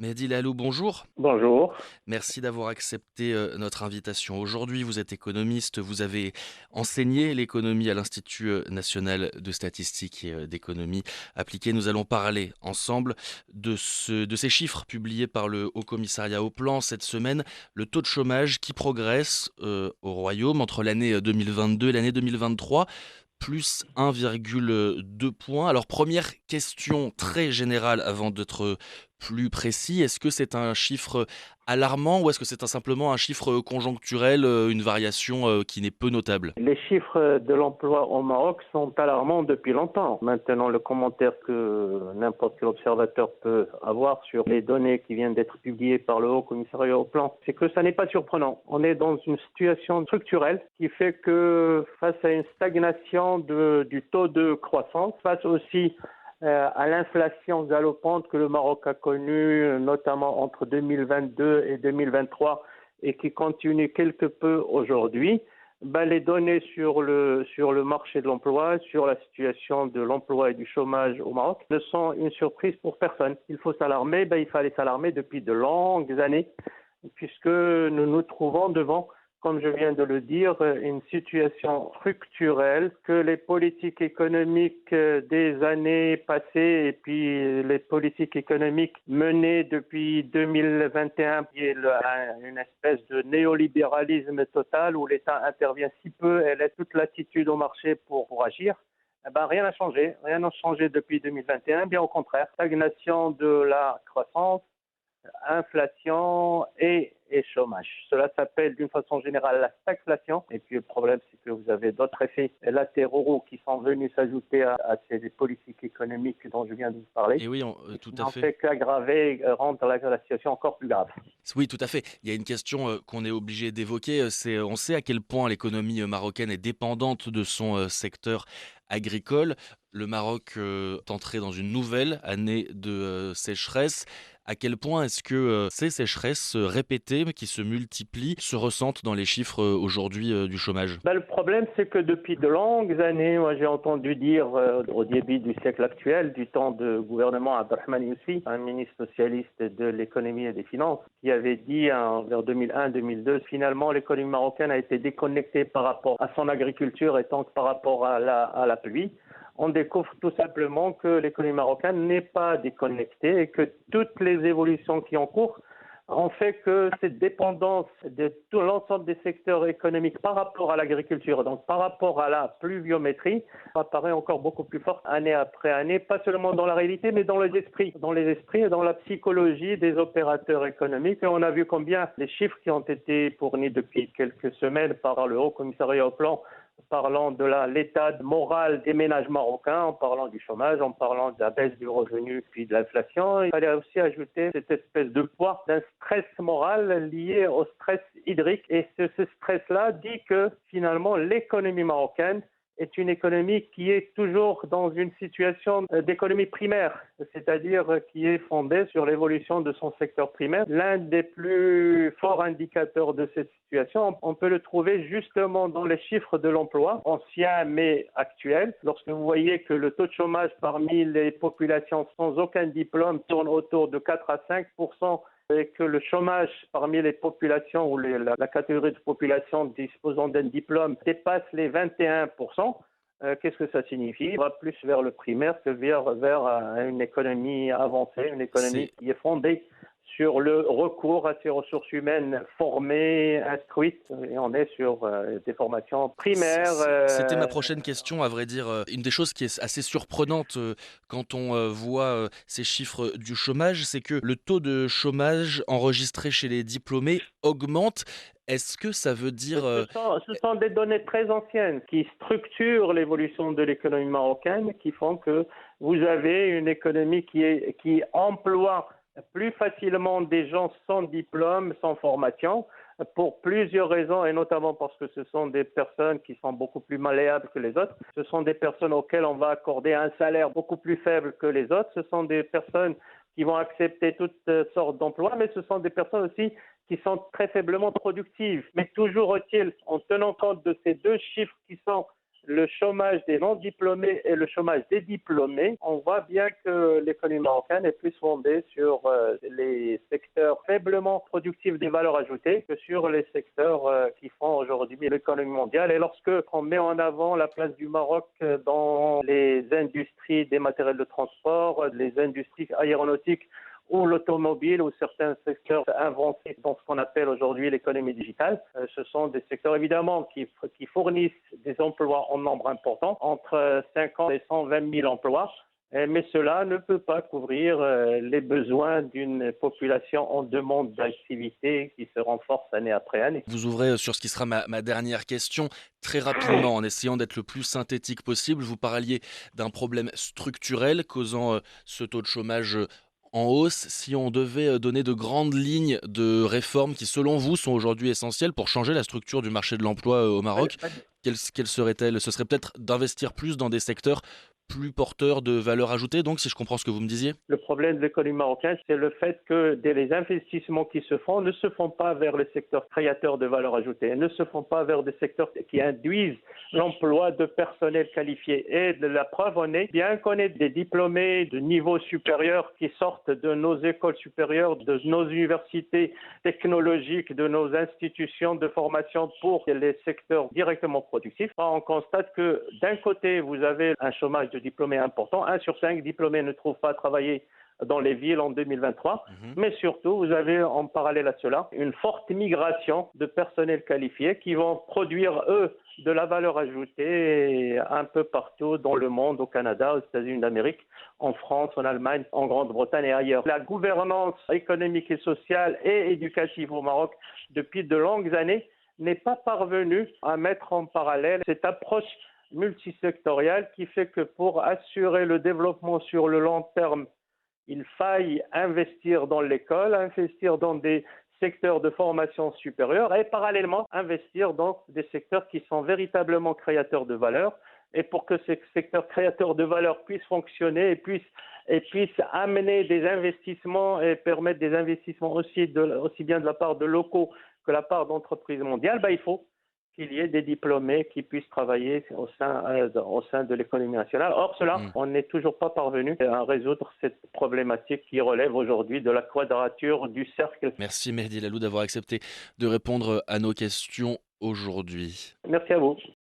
Mehdi Lalou, bonjour. Bonjour. Merci d'avoir accepté notre invitation. Aujourd'hui, vous êtes économiste, vous avez enseigné l'économie à l'Institut national de statistique et d'économie appliquée. Nous allons parler ensemble de ces chiffres publiés par le Haut Commissariat au Plan cette semaine. Le taux de chômage qui progresse au Royaume entre l'année 2022 et l'année 2023. Plus 1,2 points. Alors première question très générale avant d'être plus précis, est-ce que c'est un chiffre alarmant ou est-ce que c'est simplement un chiffre conjoncturel, une variation qui n'est peu notable? Les chiffres de l'emploi au Maroc sont alarmants depuis longtemps. Maintenant, le commentaire que n'importe quel observateur peut avoir sur les données qui viennent d'être publiées par le Haut Commissariat au Plan, c'est que ça n'est pas surprenant. On est dans une situation structurelle qui fait que face à une stagnation du taux de croissance, face aussi à l'inflation galopante que le Maroc a connue, notamment entre 2022 et 2023, et qui continue quelque peu aujourd'hui, les données sur le marché de l'emploi, sur la situation de l'emploi et du chômage au Maroc ne sont une surprise pour personne. Il faut s'alarmer, il fallait s'alarmer depuis de longues années, puisque nous nous trouvons devant, comme je viens de le dire, une situation structurelle que les politiques économiques des années passées et puis les politiques économiques menées depuis 2021, qui est une espèce de néolibéralisme total où l'État intervient si peu et laisse toute l'attitude au marché pour agir. Rien n'a changé. Rien n'a changé depuis 2021. Bien au contraire, stagnation de la croissance, inflation et chômage. Cela s'appelle d'une façon générale la stagflation. Et puis le problème, c'est que vous avez d'autres effets latéraux qui sont venus s'ajouter à ces politiques économiques dont je viens de vous parler Et oui, et tout qui à n'ont fait. fait qu'aggraver, rendre la situation encore plus grave. Oui, tout à fait. Il y a une question qu'on est obligé d'évoquer. On sait à quel point l'économie marocaine est dépendante de son secteur agricole. Le Maroc est entré dans une nouvelle année de sécheresse. À quel point est-ce que ces sécheresses répétées, mais qui se multiplient, se ressentent dans les chiffres aujourd'hui du chômage? Le problème, c'est que depuis de longues années, moi j'ai entendu dire au début du siècle actuel, du temps de gouvernement Abdelrahmane Youssi, un ministre socialiste de l'économie et des finances, qui avait dit vers 2001-2002, finalement l'économie marocaine a été déconnectée par rapport à son agriculture et tant que par rapport à la pluie. On découvre tout simplement que l'économie marocaine n'est pas déconnectée et que toutes les évolutions qui ont cours en fait que cette dépendance de tout l'ensemble des secteurs économiques par rapport à l'agriculture, donc par rapport à la pluviométrie, apparaît encore beaucoup plus forte année après année, pas seulement dans la réalité, mais dans les esprits et dans la psychologie des opérateurs économiques. Et on a vu combien les chiffres qui ont été fournis depuis quelques semaines par le Haut Commissariat au Plan parlant de l'état moral des ménages marocains, en parlant du chômage, en parlant de la baisse du revenu puis de l'inflation. Il fallait aussi ajouter cette espèce de poids d'un stress moral lié au stress hydrique. Et ce stress-là dit que finalement l'économie marocaine est une économie qui est toujours dans une situation d'économie primaire, c'est-à-dire qui est fondée sur l'évolution de son secteur primaire. L'un des plus forts indicateurs de cette situation, on peut le trouver justement dans les chiffres de l'emploi, anciens mais actuels. Lorsque vous voyez que le taux de chômage parmi les populations sans aucun diplôme tourne autour de 4 à 5 et que le chômage parmi les populations ou la catégorie de population disposant d'un diplôme dépasse les 21%, qu'est-ce que ça signifie? On va plus vers le primaire que vers une économie avancée, une économie C'est qui est fondée sur le recours à ces ressources humaines formées, instruites, et on est sur des formations primaires. C'était ma prochaine question, à vrai dire. Une des choses qui est assez surprenante quand on voit ces chiffres du chômage, c'est que le taux de chômage enregistré chez les diplômés augmente. Est-ce que ça veut dire... Ce sont des données très anciennes qui structurent l'évolution de l'économie marocaine, qui font que vous avez une économie qui emploie plus facilement des gens sans diplôme, sans formation, pour plusieurs raisons, et notamment parce que ce sont des personnes qui sont beaucoup plus malléables que les autres. Ce sont des personnes auxquelles on va accorder un salaire beaucoup plus faible que les autres. Ce sont des personnes qui vont accepter toutes sortes d'emplois, mais ce sont des personnes aussi qui sont très faiblement productives. Mais toujours est-il, en tenant compte de ces deux chiffres qui sont le chômage des non-diplômés et le chômage des diplômés, on voit bien que l'économie marocaine est plus fondée sur les secteurs faiblement productifs des valeurs ajoutées que sur les secteurs qui font aujourd'hui l'économie mondiale. Et lorsque on met en avant la place du Maroc dans les industries des matériels de transport, les industries aéronautiques, ou l'automobile ou certains secteurs inventés dans ce qu'on appelle aujourd'hui l'économie digitale. Ce sont des secteurs évidemment qui fournissent des emplois en nombre important, entre 50 et 120 000 emplois. Mais cela ne peut pas couvrir les besoins d'une population en demande d'activité qui se renforce année après année. Vous ouvrez sur ce qui sera ma dernière question. Très rapidement, en essayant d'être le plus synthétique possible, vous parliez d'un problème structurel causant ce taux de chômage en hausse. Si on devait donner de grandes lignes de réformes qui, selon vous, sont aujourd'hui essentielles pour changer la structure du marché de l'emploi au Maroc, quelles seraient-elles? Ce serait peut-être d'investir plus dans des secteurs plus porteurs de valeur ajoutée, donc, si je comprends ce que vous me disiez? Le problème de l'économie marocaine, c'est le fait que les investissements qui se font ne se font pas vers les secteurs créateurs de valeur ajoutée, ne se font pas vers des secteurs qui induisent l'emploi de personnel qualifié. Et de la preuve en est, bien qu'on ait des diplômés de niveau supérieur qui sortent de nos écoles supérieures, de nos universités technologiques, de nos institutions de formation pour les secteurs directement productifs, on constate que d'un côté, vous avez un chômage de diplômés important, 1 sur 5 diplômés ne trouvent pas à travailler dans les villes en 2023, mais surtout, vous avez en parallèle à cela une forte migration de personnel qualifié qui vont produire, eux, de la valeur ajoutée un peu partout dans le monde, au Canada, aux États-Unis d'Amérique, en France, en Allemagne, en Grande-Bretagne et ailleurs. La gouvernance économique et sociale et éducative au Maroc, depuis de longues années, n'est pas parvenue à mettre en parallèle cette approche multisectorielle qui fait que pour assurer le développement sur le long terme, il faille investir dans l'école, investir dans des secteurs de formation supérieure et parallèlement investir dans des secteurs qui sont véritablement créateurs de valeur. Et pour que ces secteurs créateurs de valeur puissent fonctionner et puissent amener des investissements et permettre des investissements aussi bien de la part de locaux que de la part d'entreprises mondiales, il faut qu'il y ait des diplômés qui puissent travailler au sein de l'économie nationale. Or, cela, on n'est toujours pas parvenu à résoudre cette problématique qui relève aujourd'hui de la quadrature du cercle. Merci Mehdi Lalou d'avoir accepté de répondre à nos questions aujourd'hui. Merci à vous.